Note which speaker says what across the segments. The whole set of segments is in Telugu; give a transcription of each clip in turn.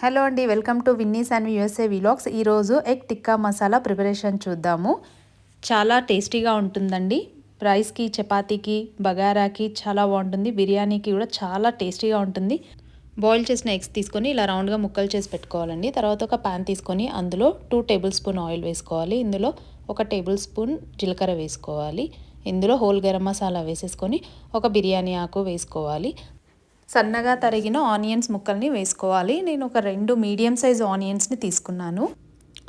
Speaker 1: హలో అండి, welcome to Vinny's and USA vlogs. ఈరోజు ఎగ్ టిక్కా మసాలా ప్రిపరేషన్ చూద్దాము. చాలా టేస్టీగా ఉంటుందండి. రైస్కి, చపాతీకి, బగారాకి చాలా బాగుంటుంది. బిర్యానీకి కూడా చాలా టేస్టీగా ఉంటుంది. బాయిల్ చేసిన ఎగ్స్ తీసుకొని ఇలా రౌండ్గా ముక్కలు చేసి పెట్టుకోవాలండి. తర్వాత ఒక ప్యాన్ తీసుకొని అందులో 2 టేబుల్ స్పూన్ ఆయిల్ వేసుకోవాలి. ఇందులో 1 టేబుల్ స్పూన్ జీలకర్ర వేసుకోవాలి. ఇందులో హోల్ గరం మసాలా వేసేసుకొని ఒక బిర్యానీ ఆకు వేసుకోవాలి. సన్నగా తరిగిన ఆనియన్స్ ముక్కల్ని వేసుకోవాలి. నేను ఒక 2 మీడియం సైజ్ ఆనియన్స్ని తీసుకున్నాను.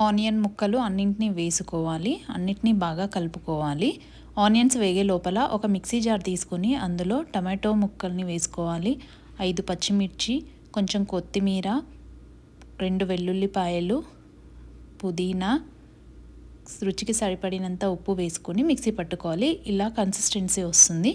Speaker 1: ఆనియన్ ముక్కలు అన్నింటినీ వేసుకోవాలి. అన్నిటినీ బాగా కలుపుకోవాలి. ఆనియన్స్ వేగే లోపల ఒక మిక్సీ జార్ తీసుకొని అందులో టమాటో ముక్కల్ని వేసుకోవాలి. 5 పచ్చిమిర్చి, కొంచెం కొత్తిమీర, 2 వెల్లుల్లిపాయలు, పుదీనా, రుచికి సరిపడినంత ఉప్పు వేసుకొని మిక్సీ పట్టుకోవాలి. ఇలా కన్సిస్టెన్సీ వస్తుంది.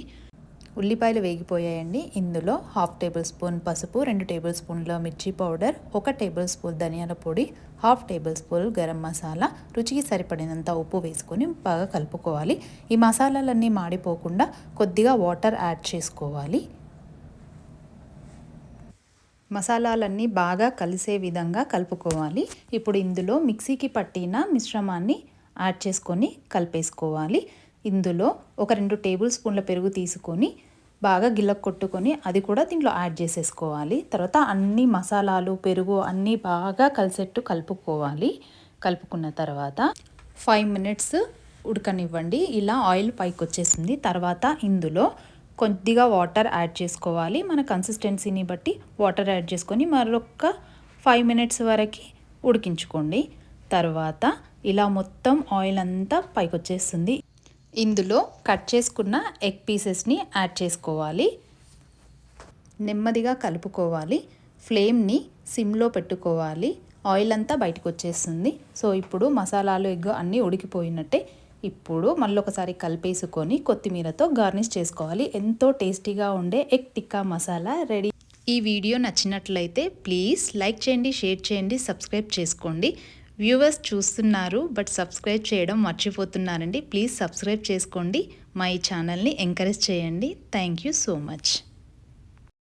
Speaker 1: ఉల్లిపాయలు వేగిపోయాయండి. ఇందులో 1/2 టేబుల్ స్పూన్ పసుపు, 2 టేబుల్ స్పూన్ల మిర్చి పౌడర్, 1 టేబుల్ స్పూన్ ధనియాల పొడి, 1/2 టేబుల్ స్పూన్ గరం మసాలా, రుచికి సరిపడినంత ఉప్పు వేసుకొని బాగా కలుపుకోవాలి. ఈ మసాలాలన్నీ మాడిపోకుండా కొద్దిగా వాటర్ యాడ్ చేసుకోవాలి. మసాలాలన్నీ బాగా కలిసే విధంగా కలుపుకోవాలి. ఇప్పుడు ఇందులో మిక్సీకి పట్టిన మిశ్రమాన్ని యాడ్ చేసుకొని కలిపేసుకోవాలి. ఇందులో ఒక 2 టేబుల్ స్పూన్ల పెరుగు తీసుకొని బాగా గిల్ల కొట్టుకొని అది కూడా దీంట్లో యాడ్ చేసేసుకోవాలి. తర్వాత అన్ని మసాలాలు, పెరుగు అన్నీ బాగా కలిసేట్టు కలుపుకోవాలి. కలుపుకున్న తర్వాత 5 మినిట్స్ ఉడకనివ్వండి. ఇలా ఆయిల్ పైకి వచ్చేసింది. తర్వాత ఇందులో కొద్దిగా వాటర్ యాడ్ చేసుకోవాలి. మన కన్సిస్టెన్సీని బట్టి వాటర్ యాడ్ చేసుకొని మరొక 5 మినిట్స్ వరకు ఉడికించుకోండి. తర్వాత ఇలా మొత్తం ఆయిల్ అంతా పైకి వచ్చేస్తుంది. ఇందులో కట్ చేసుకున్న ఎగ్ పీసెస్ని యాడ్ చేసుకోవాలి. నెమ్మదిగా కలుపుకోవాలి. ఫ్లేమ్ని సిమ్లో పెట్టుకోవాలి. ఆయిల్ అంతా బయటకు వచ్చేస్తుంది. సో ఇప్పుడు మసాలాలు, ఎగ్ అన్నీ ఉడికిపోయినట్టే. ఇప్పుడు మళ్ళీ ఒకసారి కలిపేసుకొని కొత్తిమీరతో గార్నిష్ చేసుకోవాలి. ఎంతో టేస్టీగా ఉండే ఎగ్ టిక్కా మసాలా రెడీ. ఈ వీడియో నచ్చినట్లయితే ప్లీజ్ లైక్ చేయండి, షేర్ చేయండి, సబ్స్క్రైబ్ చేసుకోండి. వ్యూవర్స్ చూస్తున్నారు బట్ సబ్స్క్రైబ్ చేయడం మర్చిపోతున్నారండి. ప్లీజ్ సబ్స్క్రైబ్ చేసుకోండి. మా ఈ ఛానల్ని ఎంకరేజ్ చేయండి. Thank you so much.